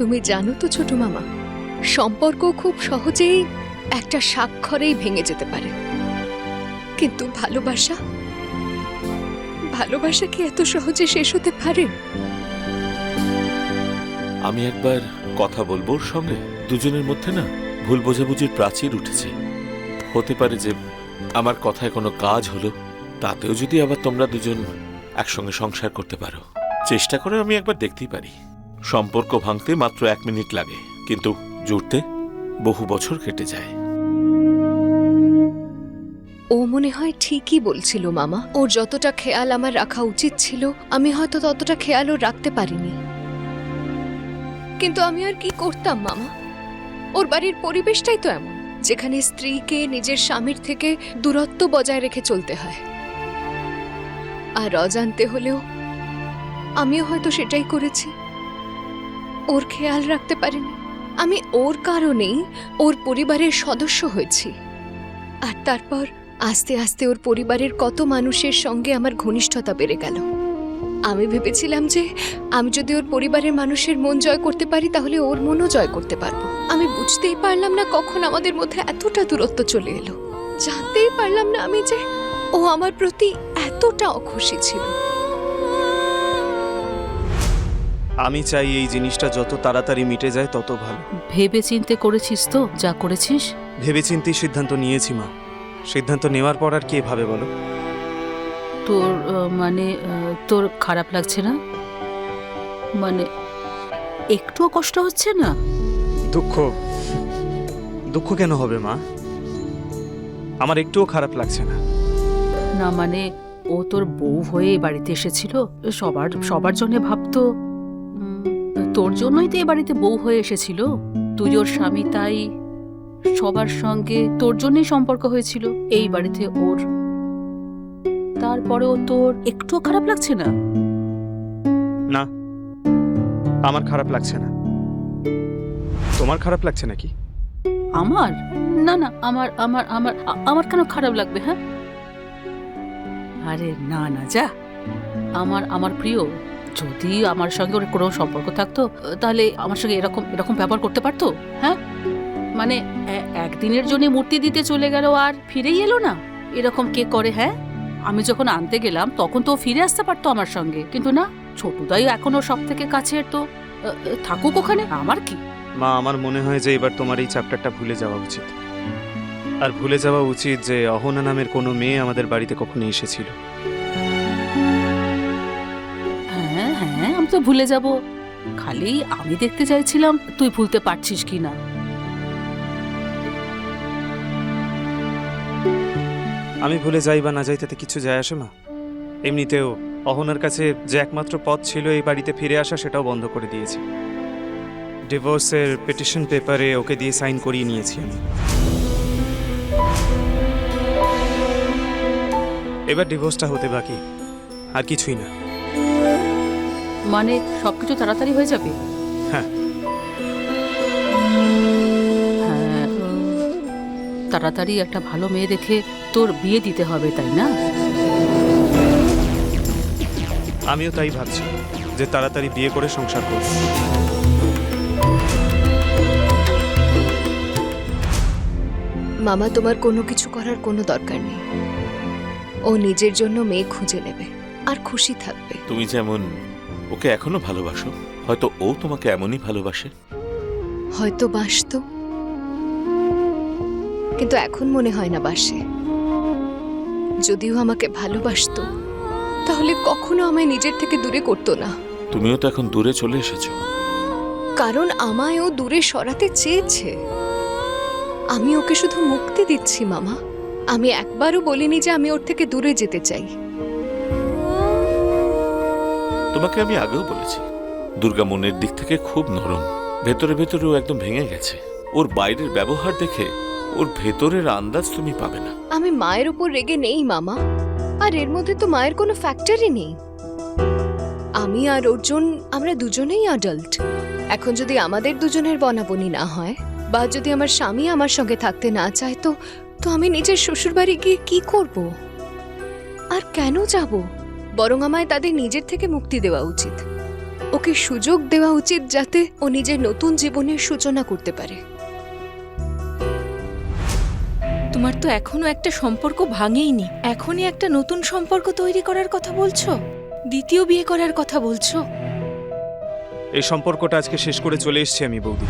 তুমি জানো তো ছোট মামা, সম্পর্ক খুব সহজেই একটা স্বাক্ষরেই ভেঙে যেতে পারে, কিন্তু ভালোবাসা ভালোবাসা কি এত সহজে শেষ হতে পারে? আমি একবার কথা বলবো ওর সঙ্গে। দুজনের মধ্যে না ভুল বোঝাবুঝির প্রাচীর উঠেছে। হতে পারে যে আমার কথায় কোনো কাজ হলো, তাতেও যদি আবার তোমরা দুজন একসঙ্গে সংসার করতে পারো। চেষ্টা করে আমি একবার দেখতেই পারি। সম্পর্ক ভাঙতে মাত্র 1 মিনিট লাগে, কিন্তু জুড়তে বহু বছর কেটে যায়। ও মনে হয় ঠিকই বলছিল মামা। ওর যতটা খেয়াল আমার রাখা উচিত ছিল, আমি হয়তো ততটা খেয়ালও রাখতে পারিনি। কিন্তু আমি আর কি করতাম মামা? ওর বাড়ির পরিবেশটাই তো এমন, যেখানে স্ত্রীকে নিজের স্বামীর থেকে দূরত্ব বজায় রেখে চলতে হয়। আর অজান্তে হলেও আমিও হয়তো সেটাই করেছি। ওর খেয়াল রাখতে পারিনি। আমি ওর কারণেই ওর পরিবারের সদস্য হয়েছি। আর তারপর আস্তে আস্তে ওর পরিবারের কত মানুষের সঙ্গে আমার ঘনিষ্ঠতা বেড়ে গেল। আমি ভেবেছিলাম যে আমি যদি ওর পরিবারের মানুষের মন জয় করতে পারি, তাহলে ওর মনও জয় করতে পারবো। আমি বুঝতেই পারলাম না কখন আমাদের মধ্যে এতটা দূরত্ব চলে এলো। জানতেই পারলাম না আমি যে ও আমার প্রতি এতটা অখুশি ছিল। আমি চাই এই জিনিসটা যত তাড়াতাড়ি মিটে যায় তত ভালো। ভেবে চিন্তে করেছিস তো যা করেছিস? ভেবেচিন্তেই সিদ্ধান্ত নিয়েছি মা। সিদ্ধান্ত নেওয়ার পর আর কে ভাবে বলো? তোর মানে তোর খারাপ লাগছে না? মানে একটুও কষ্ট হচ্ছে না? দুঃখ দুঃখ কেন হবে মা? আমার একটুও খারাপ লাগছে না। না মানে ও তোর বউ হয়ে এই বাড়িতে এসেছিল, সবার জন্য ভাবতো। তোর জন্যই তো এ বাড়িতে বউ হয়ে এসেছিল। তুই ওর স্বামী, তাই সবার সঙ্গে তোর জন্যই সম্পর্ক হয়েছিল এই বাড়িতে ওর। তারপরেও তোর একটুও খারাপ লাগছে না? না, আমার খারাপ লাগছে না। তোমার খারাপ লাগছে নাকি? আমার? না না, আমার আমার আমার আমার কেন খারাপ লাগবে? হ্যাঁ, আরে না না, যা। আমার প্রিয় যদি আমার সঙ্গে ওর কোনো সম্পর্ক থাকতো, তাহলে আমার সঙ্গে এরকম এরকম ব্যবহার করতে পারতো? হ্যাঁ, মানে একদিনের জন্য মূর্তি দিতে চলে গেল আর ফিরেই এলো না, এরকম কে করে? হ্যাঁ, আমি যখন আনতে গেলাম তখন তো ফিরে আসতে পারতো আমার সঙ্গে, কিন্তু না, ছোটদাই এখনো সব থেকে কাছের, তো থাকুক ওখানে, আমার কি? মা, আমার মনে হয় যে এবার তোমার এই চ্যাপ্টারটা ভুলে যাওয়া উচিত। আর ভুলে যাওয়া উচিত যে অহনা নামের কোনো মেয়ে আমাদের বাড়িতে কখনো এসেছিল। হ্যাঁ হ্যাঁ, আমি তো ভুলে যাব। খালি আমি দেখতে চাইছিলাম তুই ভুলতে পারছিস কি না। আমি ভুলে যাই বা না যাই তাতে কিছু যায় আসে মা। এমনিতেও অহনার কাছে যে একমাত্র পথ ছিল এই বাড়িতে ফিরে আসা, সেটাও বন্ধ করে দিয়েছে। ডিভোর্সের পিটিশন পেপারে ওকে দিয়ে সাইন করিয়ে নিয়েছি আমি। এবার ডিভোর্সটা হতে বাকি, আর কিছুই না। মানে সবকিছু তাড়াতাড়ি হয়ে যাবে? হ্যাঁ। হ্যাঁ, তাড়াতাড়ি একটা ভালো মেয়ে দেখে তোর বিয়ে দিতে হবে, তাই না? আমিও তাই ভাবছি যে তাড়াতাড়ি বিয়ে করে সংসার করব। মামা, তোমার কোনো কিছু করার কোনো দরকার নেই। ও নিজের জন্য মেয়ে খুঁজে নেবে আর খুশি থাকবে। তুমি যেমন ওকে এখনো ভালোবাসো, হয়তো ও তোমাকে এমনই ভালোবাসে। হয়তো বাসতো, কিন্তু এখন মনে হয় না বাসে। যদিও আমাকে ভালোবাসতো, তাহলে কখনো আমায় নিজের থেকে দূরে করতো না। তুমিও তো এখন দূরে চলে এসেছো। কারণ আমায় ও দূরে সরাতে চেয়েছে। আমি ওকে শুধু মুক্তি দিচ্ছি মামা। আমি একবারও বলিনি যে আমি ওর থেকে দূরে যেতে চাই। তোমাকে আমি আগেও বলেছি, দুর্গা মনের দিক থেকে খুব নরম, ভেতরে ভেতরে ও একদম ভেঙে গেছে। ওর বাইরের ব্যবহার দেখে ওর ভেতরের আন্দাজ তুমি পাবে না। আমি মায়ের উপর রেগে নেই মামা, আর এর মধ্যে তো মায়ের কোনো ফ্যাক্টরই নেই। আমি আর অর্জুন, আমরা দুজনেই অ্যাডাল্ট। এখন যদি আমাদের দুজনের বনাবনি না হয়, বা যদি আমার স্বামী আমার সঙ্গে থাকতে না চায়, তো আমি নিজের শ্বশুরবাড়ি গিয়ে কি করব? আর কেন যাব? বরং আমায় তাদের নিজের থেকে মুক্তি দেওয়া উচিত। ওকে সুযোগ দেওয়া উচিত যাতে ও নিজের নতুন জীবনের সূচনা করতে পারে। তোমার তো এখনো একটা সম্পর্ক ভাঙেইনি, এখনই একটা নতুন সম্পর্ক তৈরি করার কথা বলছো, দ্বিতীয় বিয়ে করার কথা বলছো। এই সম্পর্কটা আজকে শেষ করে চলে এসেছি আমি বৌদি।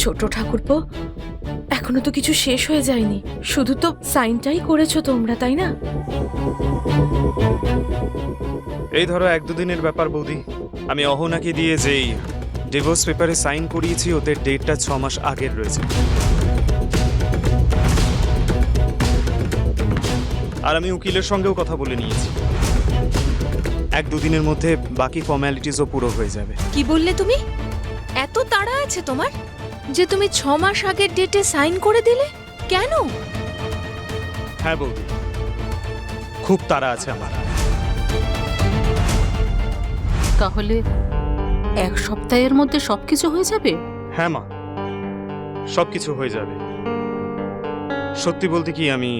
ছোট ঠাকুরপো, এখনো তো কিছু শেষ হয়ে যায়নি, শুধু তো সাইনটাই করেছো তোমরা, তাই না? এই ধরো 1-2 দিনের ব্যাপার বৌদি। আমি অহনাকে দিয়ে যেই ডিভোর্স পেপারে সাইন করিয়েছি ওদের ডেটটা 6 মাস আগের রয়েছে। আর আমি উকিলের সঙ্গেও কথা বলে নিয়েছি, 1-2 দিনের মধ্যে বাকি ফর্ম্যালিটিসও পুরো হয়ে যাবে। কি বললে তুমি? এত তাড়া আছে তোমার যে তুমি 6 মাস আগের ডেটে সাইন করে দিলে? কেন? হ্যাঁ বৌদি, খুব তাড়া আছে আমার। তাহলে 1 সপ্তাহের মধ্যে সবকিছু হয়ে যাবে? হ্যাঁ মা, সবকিছু হয়ে যাবে। সত্যি বলতে কি আমি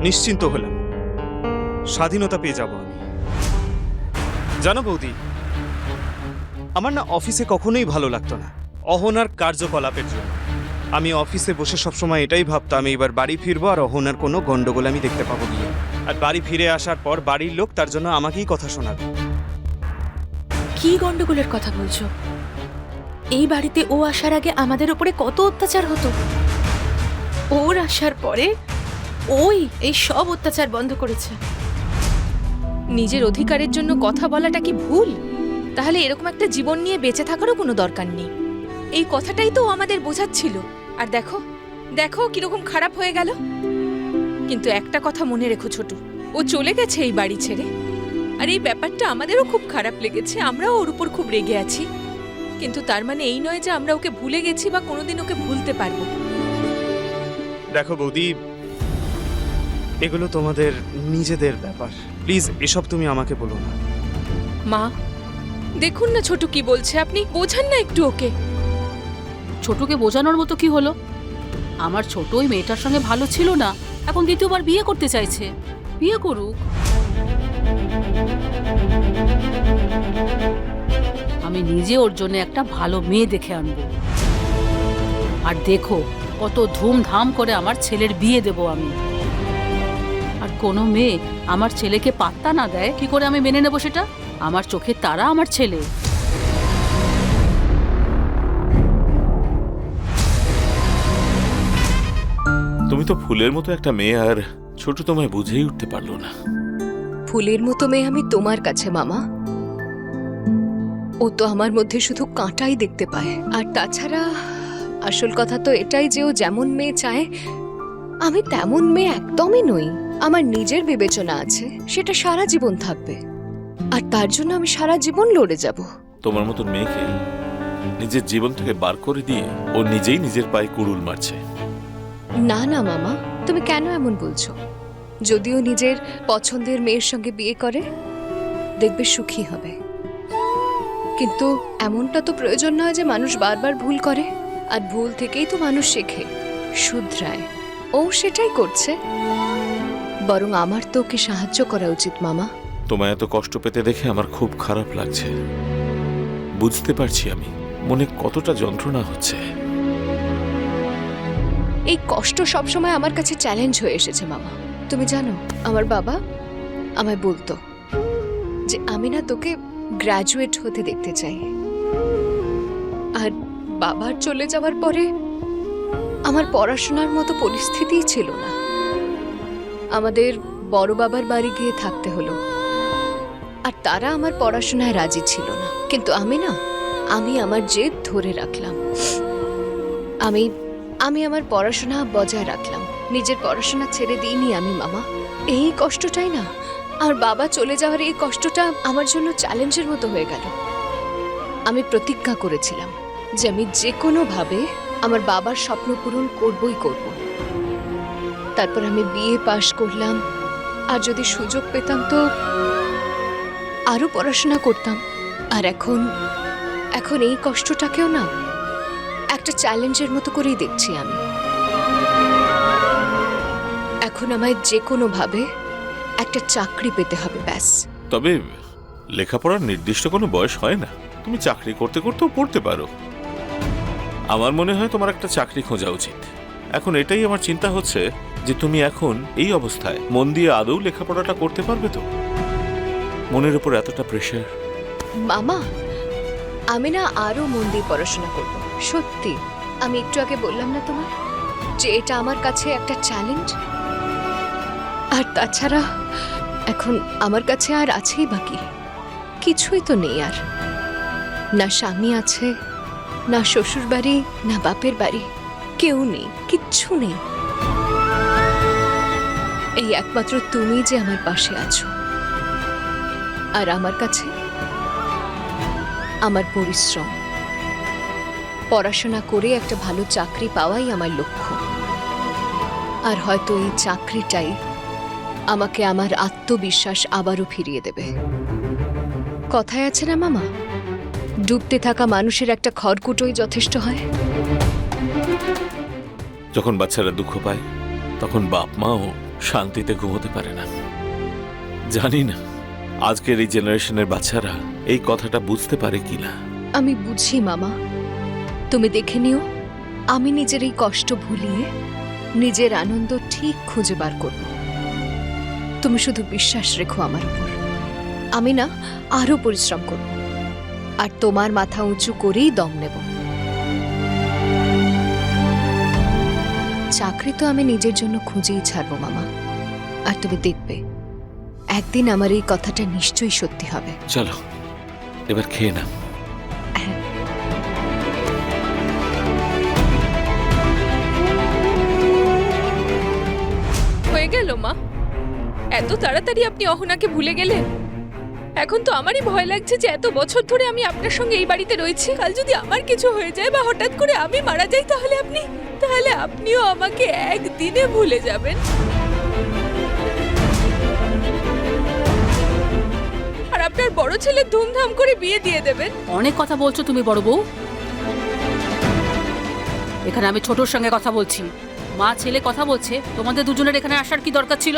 নিশ্চিন্ত হলাম, স্বাধীনতা পেয়ে যাব আমি। জানো বৌদি, আমার না অফিসে কখনোই ভালো লাগতো না অহনার কার্যকলাপের জন্য। আমি অফিসে বসে সবসময় এটাই ভাবতাম এইবার বাড়ি ফিরবো আর অহনার কোনো গন্ডগোল আমি দেখতে পাবো গিয়ে। আর বাড়ি ফিরে আসার পর বাড়ির লোক তার জন্য আমাকেই কথা শোনাবে। কি গন্ডগোলের কথা বলছো? এই বাড়িতে ও আসার আগে আমাদের উপরে কত অত্যাচার হতো, ওর আসার পরে ওই এই সব অত্যাচার বন্ধ করেছে। নিজের অধিকারের জন্য কথা বলাটা কি ভুল? তাহলে এরকম একটা জীবন নিয়ে বেঁচে থাকারও কোনো দরকার নেই। এই কথাটাই তো ও আমাদের বোঝাচ্ছিল। আর দেখো দেখো কিরকম খারাপ হয়ে গেল। কিন্তু একটা কথা মনে রেখো ছোটু, ও চলে গেছে এই বাড়ি ছেড়ে। আর এই ব্যাপারটা আমাদেরও খুব খারাপ লেগেছে, আমরাও ওর উপর খুব রেগে আছি। কিন্তু তার মানে এই নয় যে আমরা ওকে ভুলে গেছি বা কোনোদিন ওকে ভুলতে পারবো। দেখো বৌদি, এগুলো তোমাদের নিজেদের ব্যাপার, প্লিজ এসব তুমি আমাকে বলো না। মা দেখুন না ছোটু কি বলছে, আপনি বোঝান না একটু ওকে। ছোটকে বোঝানোর মতো কি হলো? আমার ছোট ওই মেয়েটার সঙ্গে ভালো ছিল না, এখন দ্বিতীয়বার বিয়ে করতে চাইছে। বিয়ে করুক। আমি নিজে ওর জন্য একটা ভালো মেয়ে দেখে আনবো। আর দেখো কত ধুমধাম করে আমার ছেলের বিয়ে দেব আমি। আর কোনো মেয়ে আমার ছেলেকে পাত্তা না দেয়, কি করে আমি মেনে নেব সেটা? আমার চোখের তারা আমার ছেলে। তুমি তো ফুলের মতো একটা মেয়ে, আর ছোট তোমায় বুঝেই উঠতে পারলো না। ফুলের মতো মেয়ে আমি তোমার কাছে মামা। ও তো আমার মধ্যে শুধু কাঁটাই দেখতে পায়। আর তাছাড়া আসল কথা তো এটাই যে ও যেমন মেয়ে চায় আমি তেমন মেয়ে একদমই নই। আমার নিজের বিবেচনা আছে, সেটা সারা জীবন থাকবে। আর তার জন্য আমি সারা জীবন লড়ে যাব। তোমার মতন মেয়েকে নিজের জীবন থেকে বার করে দিয়ে ও নিজেই নিজের পায়ে কুড়ুল মারছে। না না মামা, তুমি কেন এমন বলছো? যদিও নিজের পছন্দের মেয়ের সঙ্গে বিয়ে করে দেখবে সুখী হবে। কিন্তু এমনটা তো প্রয়োজন নয় যে মানুষ বারবার ভুল করে। আর ভুল থেকেই তো মানুষ শেখে, শুধরায়। ও সেটাই করছে। বরং আমার তো ওকে সাহায্য করা উচিত মামা। তোমায় এত কষ্ট পেতে দেখে আমার খুব খারাপ লাগছে। বুঝতে পারছি আমি মনে কতটা যন্ত্রণা হচ্ছে। এই কষ্ট সবসময় আমার কাছে চ্যালেঞ্জ হয়ে এসেছে মামা। তুমি জানো, আমার বাবা আমায় বলতো যে আমি না তোকে গ্র্যাজুয়েট হতে দেখতে চাই। আর বাবার চলে যাওয়ার পরে আমার পড়াশোনার মতো পরিস্থিতিই ছিল না। আমাদের বড় বাবার বাড়ি গিয়ে থাকতে হলো। আর তারা আমার পড়াশোনায় রাজি ছিল না। কিন্তু আমি আমার জেদ ধরে রাখলাম। আমি আমার পড়াশোনা বজায় রাখলাম। নিজের পড়াশোনা ছেড়ে দিইনি আমি মামা। এই কষ্টটাই না, আর বাবা চলে যাওয়ার এই কষ্টটা আমার জন্য চ্যালেঞ্জের মতো হয়ে গেল। আমি প্রতিজ্ঞা করেছিলাম যে আমি যে কোনোভাবে আমার বাবার স্বপ্ন পূরণ করবই করব। তারপর আমি বিএ পাশ করলাম। আর যদি সুযোগ পেতাম তো আরো পড়াশোনা করতাম। আর এখন এই কষ্টটাকেও না একটা চ্যালেঞ্জের মতো করেই দেখছি আমি। এখন আমায় যে কোনোভাবে একটা চাকরি পেতে হবে ব্যাস। তবে লেখাপড়ার নির্দিষ্ট কোনো বয়স হয় না, তুমি চাকরি করতে করতেও পড়তে পারো। আমার মনে হয় তোমার একটা চাকরি খোঁজা উচিত। এখন এটাই আমার চিন্তা হচ্ছে যে তুমি এখন এই অবস্থায় মন দিয়ে আদৌ লেখাপড়াটা করতে পারবে তো? মনের উপর এতটা প্রেশার। মামা, আমি না আরো মন দিয়ে পড়াশোনা করব। সত্যি, আমি একটু আগে বললাম না তোমার যে এটা আমার কাছে একটা চ্যালেঞ্জ। আর তাছাড়া এখন আমার কাছে আর আছেই বাকি কিছুই তো নেই। আর না স্বামী আছে, না শ্বশুর বাড়ি, না বাপের বাড়ি, কেউ নেই, কিচ্ছু নেই। এই একমাত্র তুমি যে আমার পাশে আছো। আর আমার কাছে আমার পরিশ্রম, পড়াশোনা করে একটা ভালো চাকরি পাওয়াই আমার লক্ষ্য। আর হয়তো এই চাকরিটাই আমাকে আমার আত্মবিশ্বাস আবারও ফিরিয়ে দেবে। কথায় আছে না মামা, ডুবতে থাকা মানুষের একটা খড়কুটোই যথেষ্ট হয়। যখন বাচ্চারা দুঃখ পায় তখন বাপ মাও শান্তিতে ঘুমোতে পারে না। জানি না আজকের এই জেনারেশনের বাচ্চারা এই কথাটা বুঝতে পারে কিনা। আমি বুঝি মামা, তুমি দেখে নিও, আমি নিজের এই কষ্ট ভুলিয়ে নিজের আনন্দ ঠিক খুঁজে বার করব। তুমি শুধু বিশ্বাস রেখো আমার উপর। আমি না আরো পরিশ্রম করব, আর তোমার মাথা উঁচু করেই দম নেব। চাকরি তো আমি নিজের জন্য খুঁজেই ছাড়বো মামা। আর তুমি দেখবে একদিন আমার এই কথাটা নিশ্চয়ই সত্যি হবে। চলো এবার খেয়ে নাও। হয়ে গেল মা? এত তাড়াতাড়ি আপনি অহনাকে ভুলে গেলেন? এখন তো আমারই ভয় লাগছে যে এত বছর ধরে আমি আপনার সঙ্গে এই বাড়িতে রয়েছি, কাল যদি আমার কিছু হয়ে যায় বা হঠাৎ করে আমি মারা যাই তাহলে আপনিও আমাকে একদিনে ভুলে যাবেন। আর আপনার বড় ছেলে ধুমধাম করে বিয়ে দিয়ে দেবেন। অনেক কথা বলছো তুমি বড় বউ। এখানে আমি ছোটর সঙ্গে কথা বলছি, মা ছেলে কথা বলছে। তোমাদের দুজনের এখানে আসার কি দরকার ছিল?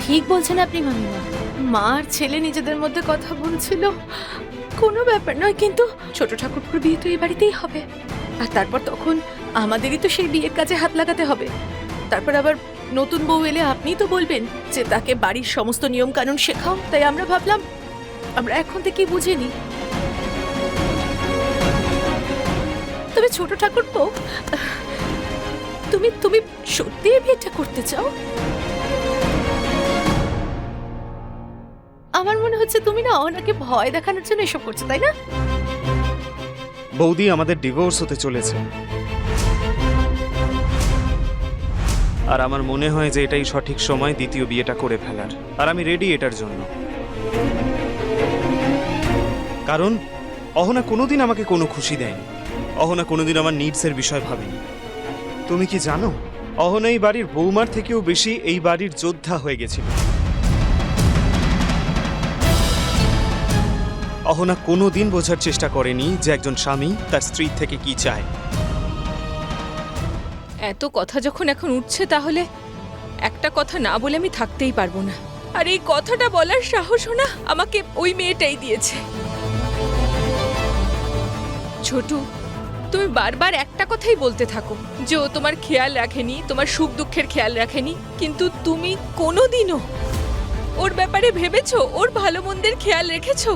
ঠিক বলছেন আপনি মামিমা, মা আর ছেলে নিজেদের মধ্যে কথা বলছিল, কোনো ব্যাপার নয়। কিন্তু ছোট ঠাকুরপুর বিয়ে তো এই বাড়িতেই হবে, আর তারপর তখন আমাদেরই তো সেই বিয়ের কাজে হাত লাগাতে হবে। তারপর আবার নতুন বউ এলে আপনিই তো বলবেন যে তাকে বাড়ির সমস্ত নিয়ম কানুন শেখাও। তাই আমরা ভাবলাম আমরা এখন থেকেই বুঝে নিই। তবে ছোট ঠাকুরপো, তুমি তুমি সত্যি বিয়েটা করতে চাও? আমার মনে হচ্ছে তুমি না ওনাকে ভয় দেখানোর জন্য এসব করছো, তাই না? বৌদি, আমাদের ডিভোর্স হতে চলেছে, আর আমার মনে হয় যে এটাই সঠিক সময় দ্বিতীয় বিয়েটা করে ফেলার। আর আমি রেডি এটার জন্য। কারণ অহনা কোনোদিন আমাকে কোনো খুশি দেয়নি, অহনা কোনোদিন আমার নিডসের বিষয় ভাবেনি। তুমি কি জানো, অহনা এই বাড়ির বৌমার থেকেও বেশি এই বাড়ির যোদ্ধা হয়ে গেছিল। অহনা কোনোদিন বোঝার চেষ্টা করেনি যে একজন স্বামী তার স্ত্রীর থেকে কি চায়। এত কথা যখন এখন উঠছে তাহলে একটা কথা না বলে আমি থাকতেই পারবো না। আর এই কথাটা বলার সাহসও না আমাকে ওই মেয়েটাই দিয়েছে। ছোটু, তুমি বারবার একটা কথাই বলতে থাকো যে ও তোমার খেয়াল রাখেনি, তোমার সুখ দুঃখের খেয়াল রাখেনি, কিন্তু তুমি কোনোদিনও ওর ব্যাপারে ভেবেছো, ওর ভালো মন্দের খেয়াল রেখেছো?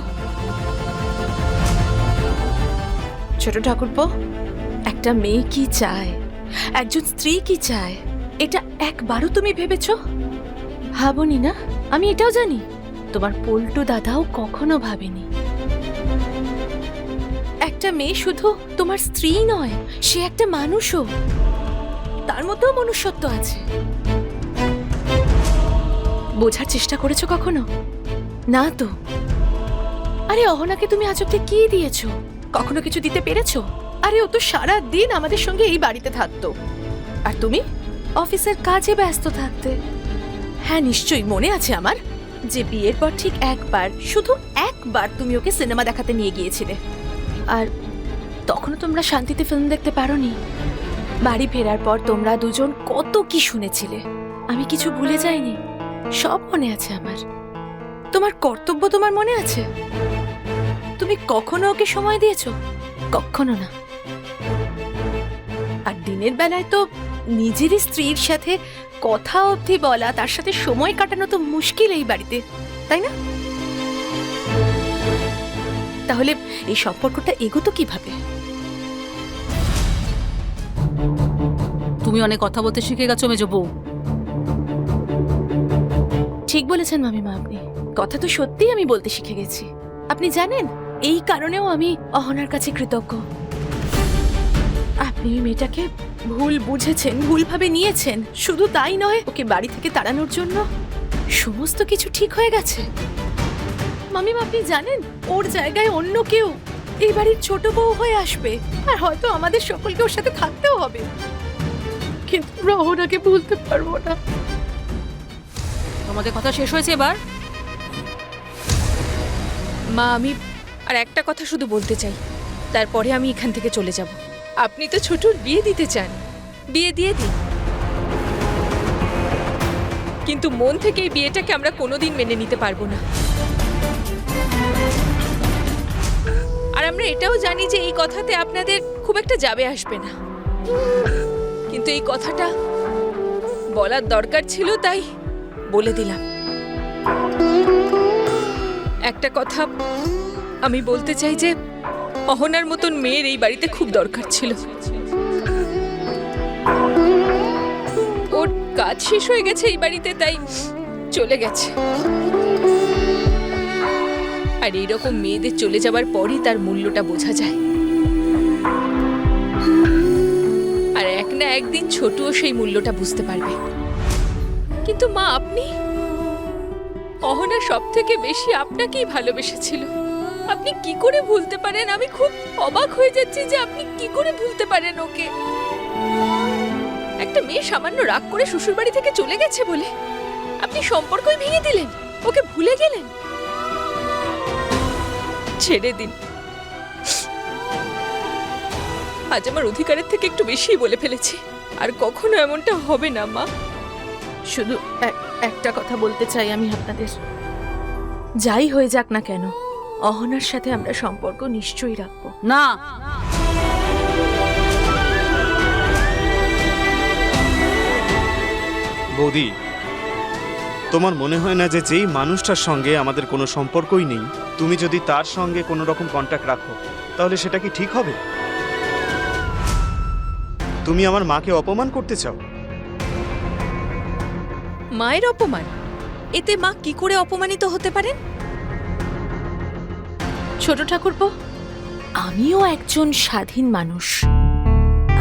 ছোট ঠাকুরপো, একটা মেয়ে কি চায়, একজন স্ত্রী কি চায়, এটা একবারও তুমি ভেবেছো? ভাবনি না? আমি এটাও জানি তোমার পল্টু দাদাও কখনো ভাবেনি। একটা মেয়ে শুধু তোমার স্ত্রী নয়, সে একটা মানুষও, তার মধ্যেও মনুষ্যত্ব আছে। বোঝার চেষ্টা করেছো কখনো? না তো। আরে অহনাকে তুমি আজ অব্দি কি দিয়েছো? কখনো কিছু দিতে পেরেছো? আরে ও তো সারা দিন আমাদের সঙ্গে এই বাড়িতে থাকতো, আর তুমি অফিসের কাজে ব্যস্ত থাকতে। হ্যাঁ, নিশ্চয়ই মনে আছে আমার যে বিয়ের পর ঠিক একবার, শুধু একবার তুমি ওকে সিনেমা দেখাতে নিয়ে গিয়েছিলে, আর তখনও তোমরা শান্তিতে ফিল্ম দেখতে পারোনি। বাড়ি ফেরার পর তোমরা দুজন কত কি শুনেছিলে। আমি কিছু ভুলে যাইনি, সব মনে আছে আমার। তোমার কর্তব্য তোমার মনে আছে? তুমি কখনো ওকে সময় দিয়েছো? কখনো না। আর দিনের বেলায় তো নিজেরই স্ত্রীর সাথে কথা অবধি বলা, তার সাথে সময় কাটানো তো মুশকিল এই বাড়িতে, তাই না? তাহলে এই সম্পর্কটা এগোতো কিভাবে? তুমি অনেক কথা বলতে শিখে গেছো মেজো বউ। ঠিক বলেছেন মামিমা আপনি। কথা তো সত্যিই আমি বলতে শিখে গেছি। আপনি জানেন, এই কারণেও আমি অহনার কাছে কৃতজ্ঞ। আপনি ওই মেয়েটাকে ভুল বুঝেছেন, ভুলভাবে নিয়েছেন। শুধু তাই নয়, ওকে বাড়ি থেকে তাড়ানোর জন্য সমস্ত কিছু ঠিক হয়ে গেছে। মামিমা আপনি জানেন, ওর জায়গায় অন্য কেউ এই বাড়ির ছোট বউ হয়ে আসবে, আর হয়তো আমাদের সকলকে ওর সাথে থাকতেও হবে। কিন্তু আমরা অহনাকে ভুলতে পারবো না। তোমাদের কথা শেষ হয়েছে এবার? মা, আমি আর একটা কথা শুধু বলতে চাই, তারপরে আমি এখান থেকে চলে যাব। আপনি তো ছোটুর বিয়ে দিতে চান, বিয়ে দিয়ে দিন, কিন্তু মন থেকে এই বিয়েটাকে আমরা কোনোদিন মেনে নিতে পারবো না। আর আমরা এটাও জানি যে এই কথাতে আপনাদের খুব একটা যাবে আসবে না, কিন্তু এই কথাটা বলার দরকার ছিল, তাই বলে দিলাম। একটা কথা আমি বলতে চাই যে অহনার মতন মেয়ের এই বাড়িতে খুব দরকার ছিল। ওর কাজ শেষ হয়ে গেছে এই বাড়িতে, তাই চলে গেছে। আর এইরকম মেয়েদের চলে যাবার পরই তার মূল্যটা বোঝা যায়। আর এক না একদিন ছোটুও সেই মূল্যটা বুঝতে পারবে। কিন্তু মা, আপনি, অহনা সব থেকে বেশি আপনাকেই ভালোবেসেছিল। আপনি কি করে ভুলতে পারেন? আমি খুব অবাক হয়ে যাচ্ছি যে আপনি কি করে ভুলতে পারেন ওকে। একটা মেয়ে সামান্য রাগ করে শ্বশুরবাড়ি থেকে চলে গেছে বলে আপনি সম্পর্কই ভেঙে দিলেন, ওকে ভুলে গেলেন। ছেড়ে দিন, আজ আমার অধিকারের থেকে একটু বেশিই বলে ফেলেছি। আর কখনো এমনটা হবে না মা। শুধু একটা কথা বলতে চাই আমি আপনাদের, যাই হয়ে যাক না কেন, অহনার সাথে আমরা সম্পর্ক নিশ্চয়ই রাখবো। না, বৌদি, তোমার মনে হয় না যে যেই মানুষটার সঙ্গে আমাদের কোনো সম্পর্কই নেই, তুমি যদি তার সঙ্গে কোনো রকম কন্ট্যাক্ট রাখো, তাহলে সেটা কি ঠিক হবে? তুমি আমার মাকে অপমান করতে চাও? মায়ের অপমান? এতে মা কি করে অপমানিত হতে পারেন? ছোট ঠাকুরপো, আমিও একজন স্বাধীন মানুষ।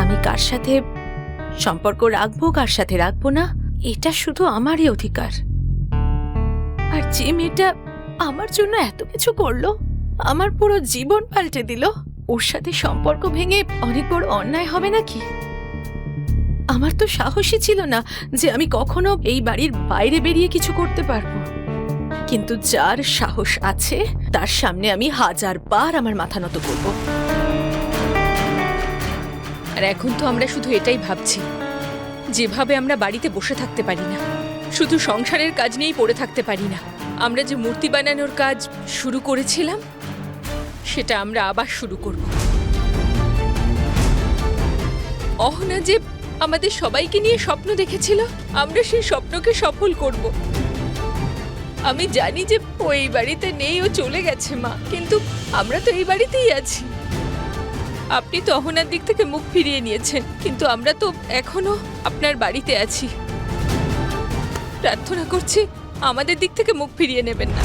আমি কার সাথে সম্পর্ক রাখবো, কার সাথে রাখবো না, এটা শুধু আমারই অধিকার। আর যে মেয়েটা আমার জন্য এত কিছু করলো, আমার পুরো জীবন পাল্টে দিল, ওর সাথে সম্পর্ক ভেঙে অনেক বড় অন্যায় হবে নাকি? আমার তো সাহসই ছিল না যে আমি কখনো এই বাড়ির বাইরে বেরিয়ে কিছু করতে পারবো। কিন্তু যার সাহস আছে, তার সামনে আমি 1000 বার আমার মাথা নত করব। আর এখন তো আমরা শুধু এটাই ভাবছি, যেভাবে আমরা বাড়িতে বসে থাকতে পারি না, শুধু সংসারের কাজ নিয়েই পড়ে থাকতে পারি না। আমরা যে মূর্তি বানানোর কাজ শুরু করেছিলাম, সেটা আমরা আবার শুরু করব। অহনা যে আমাদের সবাইকে নিয়ে স্বপ্ন দেখেছিল, আমরা সেই স্বপ্নকে সফল করব। আমি জানি যে ও এই বাড়িতে নেই, ও চলে গেছে মা, কিন্তু আমরা তো এই বাড়িতেই আছি। আপনি তো অহনার দিক থেকে মুখ ফিরিয়ে নিয়েছেন, কিন্তু আমরা তো এখনো আপনার বাড়িতে আছি। প্রার্থনা করছি আমাদের দিক থেকে মুখ ফিরিয়ে নেবেন না।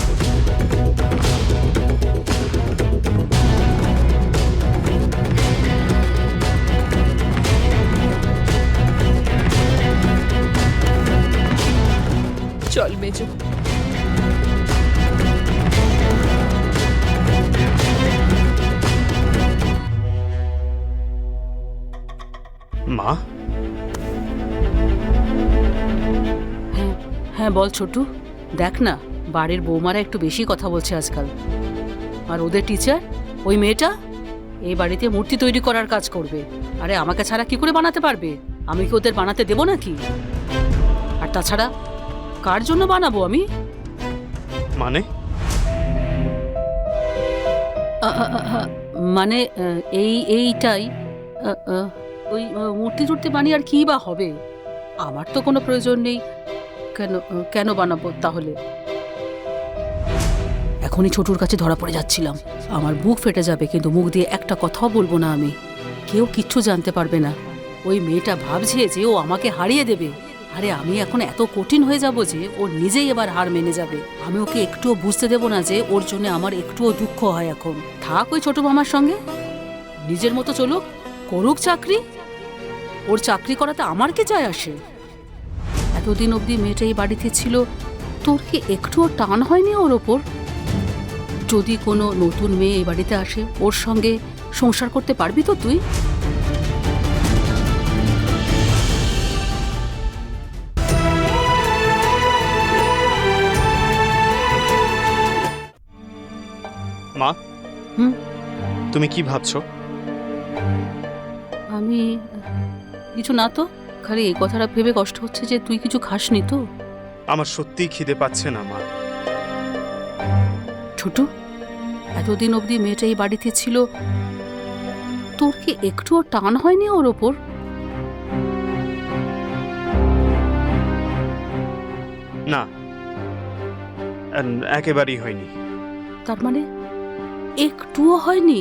চল মেজো। মা? হ্যাঁ বল ছোটু। দেখ না, বাড়ির বৌমারা একটু বেশি কথা বলছে আজকাল। আর ওদের টিচার, ওই মেয়েটা এই বাড়িতে মূর্তি তৈরি করার কাজ করবে। আরে আমাকে ছাড়া কি করে বানাতে পারবে? আমি কি ওদের বানাতে দেবো নাকি? আর তাছাড়া কার জন্য বানাবো আমি? মানে মানে এইটাই ওই মূর্তি টুর্তি বানিয়ে আর কি বা হবে? আমার তো কোনো প্রয়োজন নেই। কেন বানাবো তাহলে? এখনই ছোটুর কাছে ধরা পড়ে যাচ্ছিলাম, আমার বুক ফেটে যাবে, কিন্তু মুখ দিয়ে একটা কথাও বলবো না আমি। কেউ কিচ্ছু জানতে পারবে না। ওই মেয়েটা ভাবছে যে ও আমাকে হারিয়ে দেবে। আরে আমি এখন এত কঠিন হয়ে যাব যে ও নিজেই এবার হার মেনে যাবে। আমি ওকে একটুও বুঝতে দেবো না যে ওর জন্য আমার একটুও দুঃখ হয়। এখন থাক ওই ছোট মামার সঙ্গে, নিজের মতো চলুক, করুক চাকরি। ওর চাকরি করাতে আমার কি যায় আসে? এতদিন অবধি মেয়েটা এই বাড়িতে ছিল, তোর কি একটুও টান হয়নি ওর ওপর? যদি কোনো নতুন মেয়ে এই বাড়িতে আসে, ওর সঙ্গে সংসার করতে পারবি তো তুই? মা, হুম? তুমি কি ভাবছো? আমি কিছু না তো, খালি এই কথাটা ভেবে কষ্ট হচ্ছে যে তুই কিছু খাসনি তো। আমার সত্যিই খিদে পাচ্ছে না মা। ছোটু, এতদিন অবধি মেয়েটা এই বাড়িতে ছিল, তোর কি একটুও টান হয়নি ওর ওপর? না, একেবারেই হয়নি। তার মানে একটুও হয়নি?